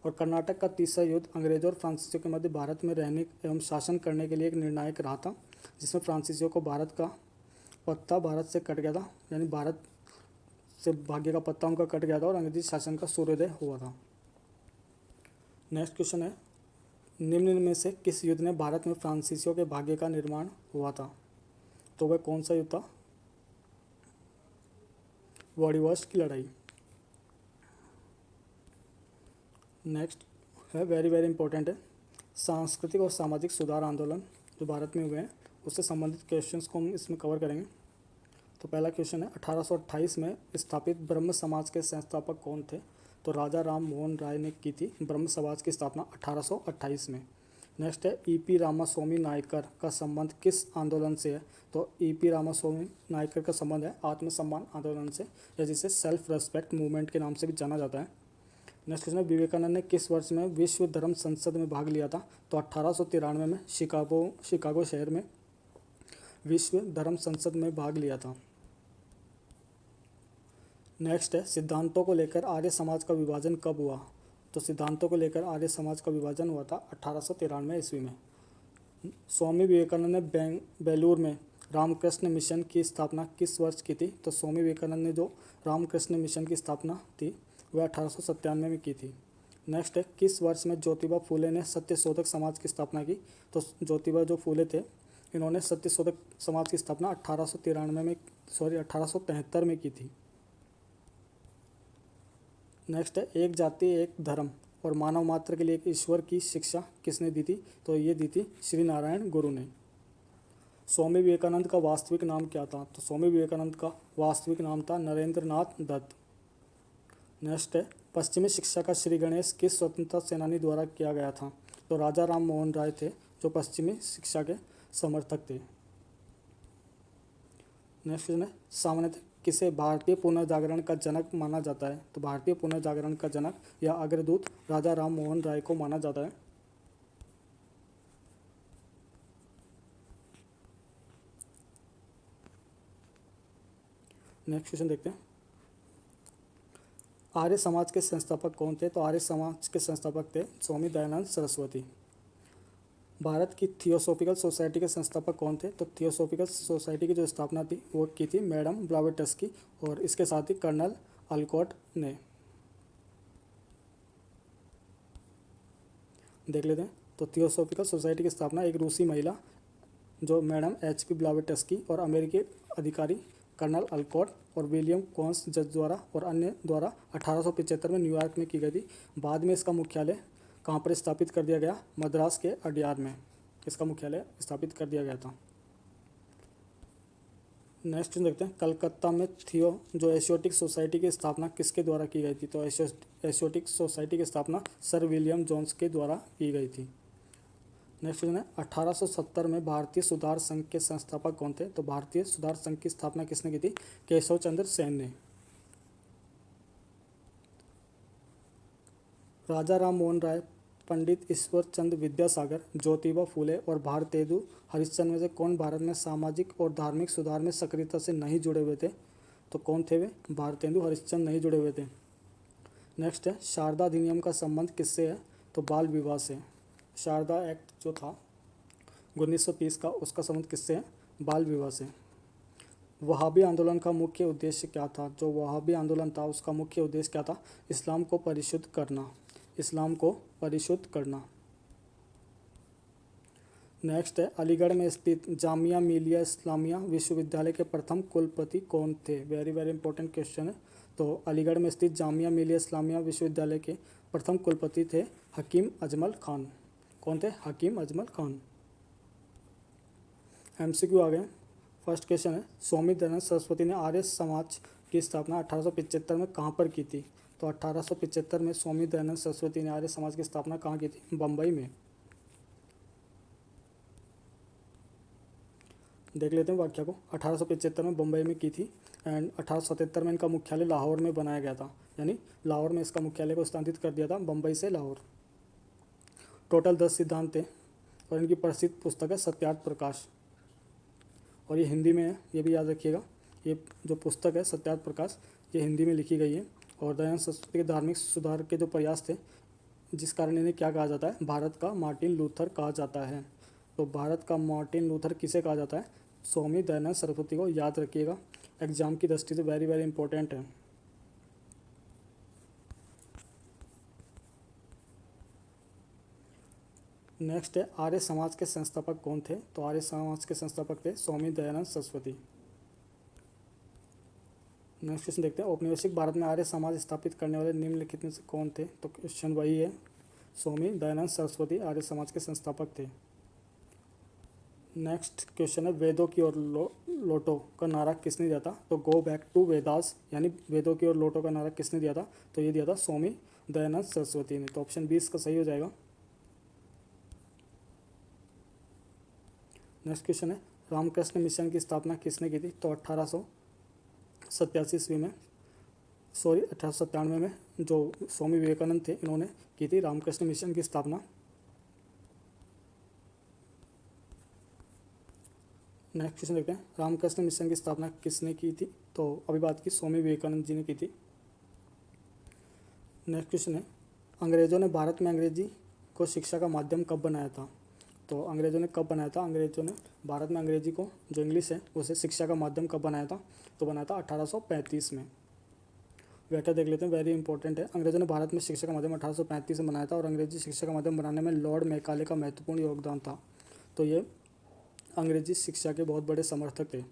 और कर्नाटक का तीसरा युद्ध अंग्रेजों और फ्रांसीसियों के मध्य भारत में रहने एवं शासन करने के लिए एक निर्णायक रहा था, जिसमें फ्रांसीसियों को भारत का पत्ता भारत से कट गया था, यानी भारत से भाग्य का पत्ता उनका कट गया था और अंग्रेजी शासन का सूर्योदय हुआ था। नेक्स्ट क्वेश्चन है, निम्न में से किस युद्ध ने भारत में फ्रांसीसियों के भाग्य का निर्माण हुआ था? तो वह कौन सा युद्ध था? वॉडी वॉश की लड़ाई। नेक्स्ट है, वेरी वेरी इंपॉर्टेंट है, सांस्कृतिक और सामाजिक सुधार आंदोलन जो भारत में हुए हैं उससे संबंधित क्वेश्चंस को हम इसमें कवर करेंगे। तो पहला क्वेश्चन है, 1828 में स्थापित ब्रह्म समाज के संस्थापक कौन थे? तो राजा राम मोहन राय ने की थी ब्रह्म समाज की स्थापना 1828 में। नेक्स्ट है, ईपी रामास्वामी नायकर का संबंध किस आंदोलन से है? तो ईपी रामास्वामी नायकर का संबंध है आत्मसम्मान आंदोलन से, या जिसे सेल्फ रेस्पेक्ट मूवमेंट के नाम से भी जाना जाता है। नेक्स्ट क्वेश्चन है, विवेकानंद ने किस वर्ष में विश्व धर्म संसद में भाग लिया था? तो 1893 में शिकागो शहर में विश्व धर्म संसद में भाग लिया था। नेक्स्ट है, सिद्धांतों को लेकर आर्य समाज का विभाजन कब हुआ? तो सिद्धांतों को लेकर आर्य समाज का विभाजन हुआ था 1893 ईस्वी में। स्वामी विवेकानंद ने बेलूर में रामकृष्ण मिशन की स्थापना किस वर्ष की थी? तो स्वामी विवेकानंद ने जो रामकृष्ण मिशन की स्थापना थी वह 1897 में की थी। नेक्स्ट है, किस वर्ष में ज्योतिबा फूले ने सत्यशोधक समाज की स्थापना की? तो ज्योतिबा जो फूले थे इन्होंने सत्यशोधक समाज की स्थापना 1873 में की थी। नेक्स्ट है, एक जाति एक धर्म और मानव मात्र के लिए एक ईश्वर की शिक्षा किसने दी थी? तो ये दी थी श्री नारायण गुरु ने। स्वामी विवेकानंद का वास्तविक नाम क्या था? तो स्वामी विवेकानंद का वास्तविक नाम था नरेंद्र नाथ दत्त। नेक्स्ट है, पश्चिमी शिक्षा का श्री गणेश किस स्वतंत्रता सेनानी द्वारा किया गया था? तो राजा राम मोहन राय थे जो पश्चिमी शिक्षा के समर्थक थे। नेक्स्ट है, सामान्यतः किसे भारतीय पुनर्जागरण का जनक माना जाता है? तो भारतीय पुनर्जागरण का जनक या अग्रदूत राजा राम मोहन राय को माना जाता है। नेक्स्ट क्वेश्चन देखते हैं, आर्य समाज के संस्थापक कौन थे? तो आर्य समाज के संस्थापक थे स्वामी दयानंद सरस्वती। भारत की थियोसॉफिकल सोसाइटी के संस्थापक कौन थे? तो थियोसॉफिकल सोसाइटी की जो स्थापना थी वो की थी मैडम ब्लावेटस्की और इसके साथ ही कर्नल अल्कोट ने। देख लेते हैं, तो थियोसॉफिकल सोसाइटी की स्थापना एक रूसी महिला जो मैडम HP ब्लावेटस्की और अमेरिकी अधिकारी कर्नल अल्कोट और विलियम कॉन्स जज द्वारा और अन्य द्वारा 1875 में न्यूयॉर्क में की गई थी। बाद में इसका मुख्यालय कहाँ पर स्थापित कर दिया गया? मद्रास के अडयार में इसका मुख्यालय स्थापित कर दिया गया था। नेक्स्ट देखते हैं, कलकत्ता में थियो जो एशियोटिक सोसाइटी की स्थापना किसके द्वारा की गई थी? तो एशियोटिक सोसाइटी की स्थापना सर विलियम जोन्स के द्वारा की गई थी। नेक्स्ट क्वेश्चन है 1870 में भारतीय सुधार संघ के संस्थापक कौन थे? तो भारतीय सुधार संघ की स्थापना किसने की थी? केशव चंद्र सेन ने। राजा राम मोहन राय, पंडित ईश्वर चंद्र विद्यासागर, ज्योतिबा फूले और भारतेंदु हरिश्चंद्र में से कौन भारत में सामाजिक और धार्मिक सुधार में सक्रियता से नहीं जुड़े हुए थे? तो कौन थे वे? भारतेंदु हरिश्चंद्र नहीं जुड़े हुए थे। नेक्स्ट है शारदा अधिनियम का संबंध किससे है? तो बाल विवाह से। शारदा एक्ट जो था 1930 का, उसका संबंध किससे है? बाल विवाह से। वहाबी आंदोलन का मुख्य उद्देश्य क्या था? जो वहाबी आंदोलन था उसका मुख्य उद्देश्य क्या था? इस्लाम को परिशुद्ध करना। इस्लाम को परिशुद्ध करना। नेक्स्ट है अलीगढ़ में स्थित जामिया मिलिया इस्लामिया विश्वविद्यालय के प्रथम कुलपति कौन थे? वेरी वेरी इंपॉर्टेंट क्वेश्चन है। तो अलीगढ़ में स्थित जामिया मिलिया इस्लामिया विश्वविद्यालय के प्रथम कुलपति थे हकीम अजमल खान। कौन थे? हकीम अजमल खान। एमसीक्यू आ गए। फर्स्ट क्वेश्चन है स्वामी दयानंद सरस्वती ने आर्य समाज की स्थापना 1875 में कहाँ पर की थी? तो 1875 में स्वामी दयानंद सरस्वती ने आर्य समाज की स्थापना कहाँ की थी? बम्बई में। देख लेते हैं व्याख्या को। 1875 में बम्बई में की थी एंड 1877 में इनका मुख्यालय लाहौर में बनाया गया था, यानी लाहौर में इसका मुख्यालय को स्थानांतरित कर दिया था बम्बई से लाहौर। टोटल 10 सिद्धांत थे और इनकी प्रसिद्ध पुस्तक है सत्यार्थ प्रकाश, और ये हिंदी में है, ये भी याद रखिएगा। ये जो पुस्तक है सत्यार्थ प्रकाश, ये हिंदी में लिखी गई है। और दयानंद सरस्वती के धार्मिक सुधार के जो प्रयास थे, जिस कारण इन्हें क्या कहा जाता है? भारत का मार्टिन लूथर कहा जाता है। तो भारत का मार्टिन लूथर किसे कहा जाता है? स्वामी दयानंद सरस्वती को। याद रखिएगा, एग्जाम की दृष्टि से वेरी वेरी इंपॉर्टेंट है। नेक्स्ट है आर्य समाज के संस्थापक कौन थे? तो आर्य समाज के संस्थापक थे स्वामी दयानंद सरस्वती। नेक्स्ट क्वेश्चन देखते हैं औपनिवेशिक भारत में आर्य समाज स्थापित करने वाले निम्नलिखित में से कौन थे? तो क्वेश्चन वही है, स्वामी दयानंद सरस्वती आर्य समाज के संस्थापक थे। नेक्स्ट क्वेश्चन है वेदों की ओर लौटो का नारा किसने दिया था? तो गो बैक टू वेदास, यानी वेदों की ओर लौटो का नारा किसने दिया था? तो ये दिया था स्वामी दयानंद सरस्वती ने। तो ऑप्शन 20 का सही हो जाएगा। नेक्स्ट क्वेश्चन है रामकृष्ण मिशन की स्थापना किसने की थी? तो 1887 ईस्वी में, सॉरी 1897 में जो स्वामी विवेकानंद थे इन्होंने की थी रामकृष्ण मिशन की स्थापना। नेक्स्ट क्वेश्चन देखते हैं रामकृष्ण मिशन की स्थापना किसने की थी? तो अभी बात की स्वामी विवेकानंद जी ने की थी। नेक्स्ट क्वेश्चन है अंग्रेज़ों ने भारत में अंग्रेजी को शिक्षा का माध्यम कब बनाया था? तो अंग्रेज़ों ने कब बनाया था? अंग्रेज़ों ने भारत में अंग्रेजी को, जो इंग्लिश है, उसे शिक्षा का माध्यम कब बनाया था? तो बनाया था 1835 में। व्याख्या देख लेते हैं, वेरी इंपॉर्टेंट है। अंग्रेज़ों ने भारत में शिक्षा का माध्यम 1835 में बनाया था और अंग्रेजी शिक्षा का माध्यम बनाने में लॉर्ड मैकाले का महत्वपूर्ण योगदान था। तो ये अंग्रेजी शिक्षा के बहुत बड़े समर्थक थे।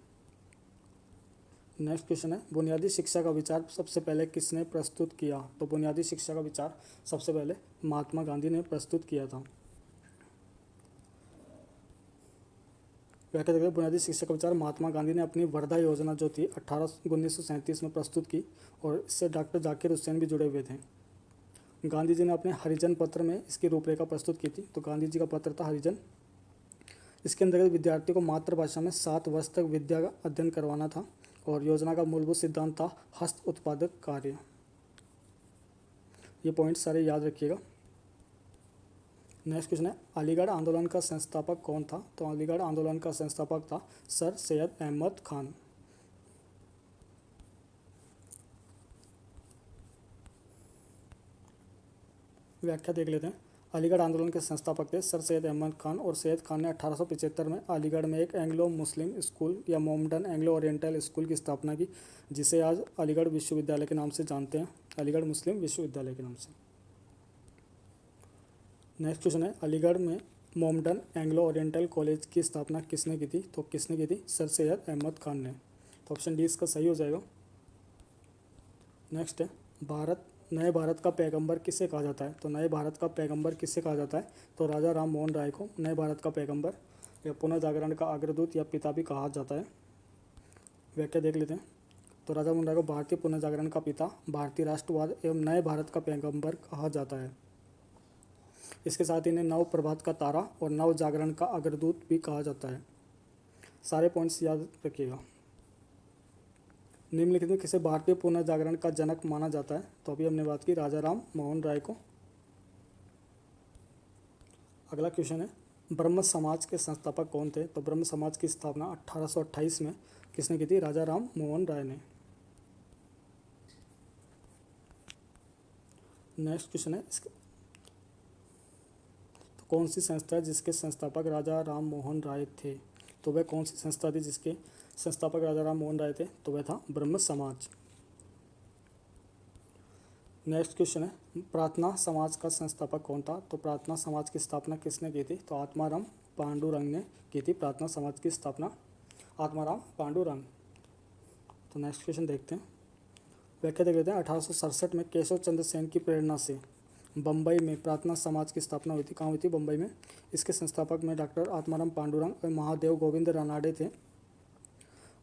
नेक्स्ट क्वेश्चन है बुनियादी शिक्षा का विचार सबसे पहले किसने प्रस्तुत किया? तो बुनियादी शिक्षा का विचार सबसे पहले महात्मा गांधी ने प्रस्तुत किया था। व्याख्या देखिए बुनियादी शिक्षा का विचार महात्मा गांधी ने अपनी वर्धा योजना जो थी 1937 में प्रस्तुत की और इससे डॉक्टर जाकिर हुसैन भी जुड़े हुए थे। गांधी जी ने अपने हरिजन पत्र में इसकी रूपरेखा प्रस्तुत की थी। तो गांधी जी का पत्र था हरिजन। इसके अंतर्गत विद्यार्थियों को मातृभाषा में 7 वर्ष तक विद्या का अध्ययन करवाना था और योजना का मूलभूत सिद्धांत था हस्त उत्पादक कार्य। ये पॉइंट सारे याद रखिएगा। नेक्स्ट क्वेश्चन है अलीगढ़ आंदोलन का संस्थापक कौन था? तो अलीगढ़ आंदोलन का संस्थापक था सर सैयद अहमद खान। व्याख्या देख लेते हैं। अलीगढ़ आंदोलन के संस्थापक थे सर सैयद अहमद खान और सैयद खान ने 1875 में अलीगढ़ में एक एंग्लो मुस्लिम स्कूल या मोमडन एंग्लो ओरिएंटल स्कूल की स्थापना की, जिसे आज अलीगढ़ विश्वविद्यालय के नाम से जानते हैं, अलीगढ़ मुस्लिम विश्वविद्यालय के नाम से। नेक्स्ट क्वेश्चन है अलीगढ़ में मोमडन एंग्लो ओरिएंटल कॉलेज की स्थापना किसने की थी? तो किसने की थी? सर सैयद अहमद खान ने। तो ऑप्शन डी इसका सही हो जाएगा। नेक्स्ट है नए भारत का पैगंबर किसे कहा जाता है? तो नए भारत का पैगंबर किसे कहा जाता है? तो राजा राम मोहन राय को नए भारत का पैगंबर या पुनः जागरण का अग्रदूत या पिता भी कहा जाता है। व्याख्या देख लेते हैं। तो राजा मोहन राय को भारतीय पुनः जागरण का पिता, भारतीय राष्ट्रवाद एवं नए भारत का पैगंबर कहा जाता है। इसके साथ इन्हें नव प्रभात का तारा और नव जागरण का अग्रदूत भी कहा जाता है। सारे पॉइंट्स याद रखिएगा। निम्नलिखित में किसे भारतीय पुनर्जागरण का जनक माना जाता है? तो अभी हमने बात की राजा राम मोहन राय को। अगला क्वेश्चन है, ब्रह्म समाज के संस्थापक कौन थे? तो ब्रह्म समाज की स्थापना 1828 में किसने की थी? राजा राम मोहन राय ने। नेक्स्ट क्वेश्चन है, तो कौन सी संस्था है जिसके संस्थापक राजा राम मोहन राय थे? तो वह कौन सी संस्था थी जिसके संस्थापक राजा राम मोहन राय थे? तो वह था ब्रह्म समाज। नेक्स्ट क्वेश्चन है, प्रार्थना समाज का संस्थापक कौन था? तो प्रार्थना समाज की स्थापना किसने की थी? तो आत्माराम पांडुरंग ने की थी प्रार्थना समाज की स्थापना, आत्माराम पांडुरंग। तो नेक्स्ट क्वेश्चन देखते हैं, व्याख्या देख लेते हैं। 1867 में केशव चंद्र सेन की प्रेरणा से बम्बई में प्रार्थना समाज की स्थापना हुई थी। कहाँ हुई थी? बम्बई में। इसके संस्थापक में डॉक्टर आत्माराम पांडुरंग और महादेव गोविंद रानाडे थे।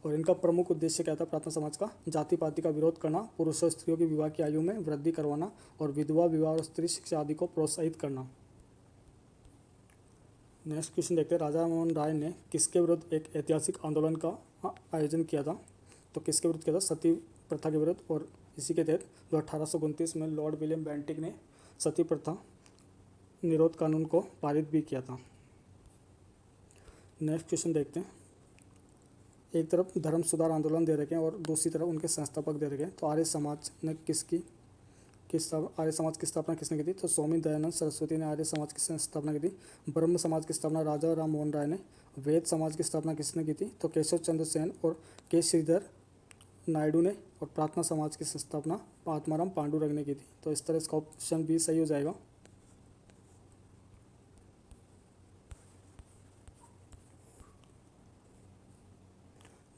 और इनका प्रमुख उद्देश्य क्या था प्रार्थना समाज का? जाति पाति का विरोध करना, पुरुषों स्त्रियों की विवाह की आयु में वृद्धि करवाना और विधवा विवाह और स्त्री शिक्षा आदि को प्रोत्साहित करना। नेक्स्ट क्वेश्चन देखते हैं, राजा मोहन राय ने किसके विरुद्ध एक ऐतिहासिक आंदोलन का आयोजन किया था? तो किसके विरुद्ध किया था? सती प्रथा के विरुद्ध। और इसी के तहत जो 1829 में लॉर्ड विलियम बेंटिक ने सती प्रथा निरोध कानून को पारित भी किया था। नेक्स्ट क्वेश्चन देखते हैं, एक तरफ धर्म सुधार आंदोलन दे रखे हैं और दूसरी तरफ उनके संस्थापक दे रखे हैं। तो आर्य समाज ने आर्य समाज की स्थापना किसने की थी? तो स्वामी दयानंद सरस्वती ने आर्य समाज की स्थापना की थी। ब्रह्म समाज की स्थापना राजा राम मोहन राय ने। वेद समाज की स्थापना किसने की थी? तो केशव चंद्र सेन और के श्रीधर नायडू ने। और प्रार्थना समाज की स्थापना आत्माराम पांडुरंग ने की थी। तो इस तरह इसका ऑप्शन बी सही हो जाएगा।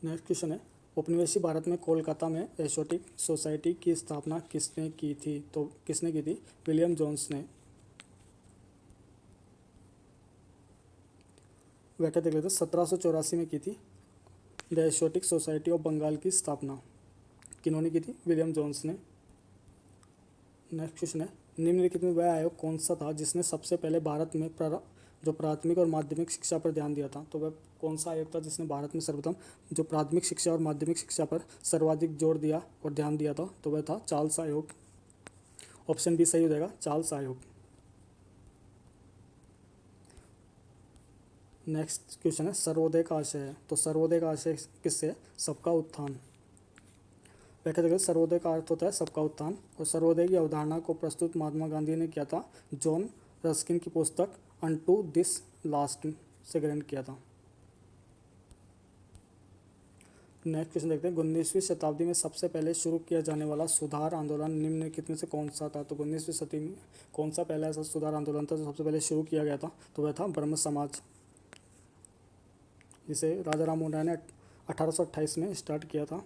नेक्स्ट क्वेश्चन है, उपनिवेशी भारत में कोलकाता में एशोटिक सोसाइटी की स्थापना किसने की थी? तो किसने की थी? विलियम जोन्स ने। व्याख्या देख लेते हैं, 1784 में की थी द एशोटिक सोसाइटी ऑफ बंगाल की स्थापना। किन्होंने की थी? विलियम जोन्स ने। नेक्स्ट क्वेश्चन है, निम्नलिखित में वह आयोग कौन सा था जिसने सबसे पहले भारत में जो प्राथमिक और माध्यमिक शिक्षा पर ध्यान दिया था? तो वह कौन सा आयोग था जिसने भारत में सर्वप्रथम जो प्राथमिक शिक्षा और माध्यमिक शिक्षा पर सर्वाधिक जोर दिया और ध्यान दिया था? तो वह था चार्ल्स आयोग। ऑप्शन बी सही हो जाएगा, चार्ल्स आयोग। नेक्स्ट क्वेश्चन है, सर्वोदय का आशय है। तो सर्वोदय का आशय किससे? सबका उत्थान। व्याख्या देखिए, सर्वोदय का अर्थ होता है सबका उत्थान। और सर्वोदय की अवधारणा को प्रस्तुत महात्मा गांधी ने किया था जॉन रस्किन की पुस्तक अनटू दिस लास्ट से ग्रहण किया था। नेक्स्ट क्वेश्चन देखते हैं, 19वीं शताब्दी में सबसे पहले शुरू किया जाने वाला सुधार आंदोलन निम्नलिखित में से कौन सा था? तो 19वीं शताब्दी में कौन सा पहला ऐसा सुधार आंदोलन था जो सबसे पहले शुरू किया गया था? तो वह था ब्रह्म समाज, जिसे राजा राम मोहन राय ने 1828 में स्टार्ट किया था।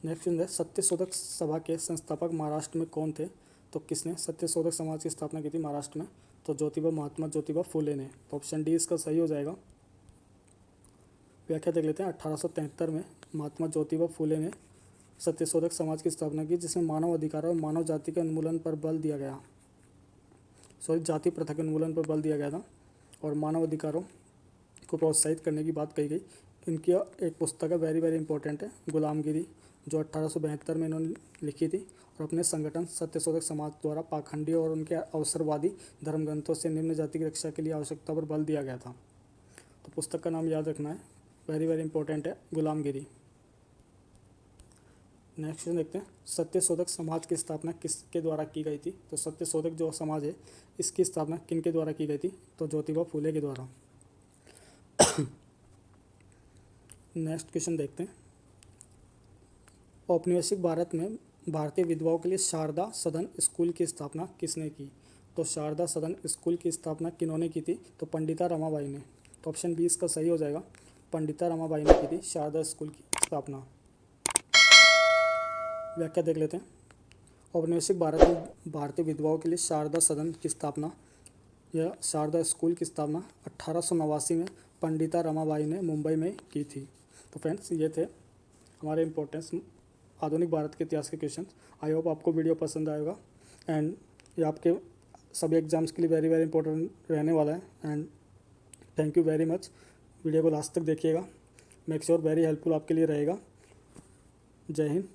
नेक्स्ट है, सत्यशोधक सभा के संस्थापक महाराष्ट्र में कौन थे? तो किसने सत्यशोधक समाज की स्थापना की थी महाराष्ट्र में? तो महात्मा ज्योतिबा फूले ने। तो ऑप्शन डी इसका सही हो जाएगा। व्याख्या देख लेते हैं, 1873 में महात्मा ज्योतिबा फूले ने सत्यशोधक समाज की स्थापना की, जिसमें मानव अधिकार और मानव जाति के उन्मूलन पर बल दिया गया। जाति प्रथा के उन्मूलन पर बल दिया गया था और मानव अधिकारों को प्रोत्साहित करने की बात कही गई। इनकी एक पुस्तक है, वेरी वेरी इंपॉर्टेंट है, गुलामगिरी, जो 1872 में इन्होंने लिखी थी। और अपने संगठन सत्यशोधक समाज द्वारा पाखंडी और उनके अवसरवादी धर्म ग्रंथों से निम्न जाति की रक्षा के लिए आवश्यकता पर बल दिया गया था। तो पुस्तक का नाम याद रखना है, वेरी वेरी इंपॉर्टेंट है, गुलामगिरी। नेक्स्ट देखते हैं, सत्यशोधक समाज की स्थापना किसके द्वारा की गई थी? तो सत्यशोधक जो समाज है इसकी स्थापना किनके द्वारा की गई थी? तो ज्योतिबा फूले के द्वारा। नेक्स्ट क्वेश्चन देखते हैं, औपनिवेशिक भारत में भारतीय विधवाओं के लिए शारदा सदन स्कूल की स्थापना किसने की? तो शारदा सदन स्कूल की स्थापना किन्होंने की थी? तो पंडिता रमाबाई ने। तो ऑप्शन बी इसका सही हो जाएगा, पंडिता रमाबाई ने की थी शारदा स्कूल की स्थापना। व्याख्या देख लेते हैं, औपनिवेशिक भारत में भारतीय विधवाओं के लिए शारदा सदन की स्थापना या शारदा स्कूल की स्थापना 1889 में पंडिता रमाबाई ने मुंबई में की थी। तो फ्रेंड्स, ये थे हमारे इम्पोर्टेंस आधुनिक भारत के इतिहास के क्वेश्चन। आई होप आपको वीडियो पसंद आएगा। एंड ये आपके सभी एग्ज़ाम्स के लिए वेरी वेरी इंपॉर्टेंट रहने वाला है। And thank you very much. Video को लास्ट तक देखिएगा, मेक श्योर वेरी हेल्पफुल आपके लिए रहेगा। जय हिंद।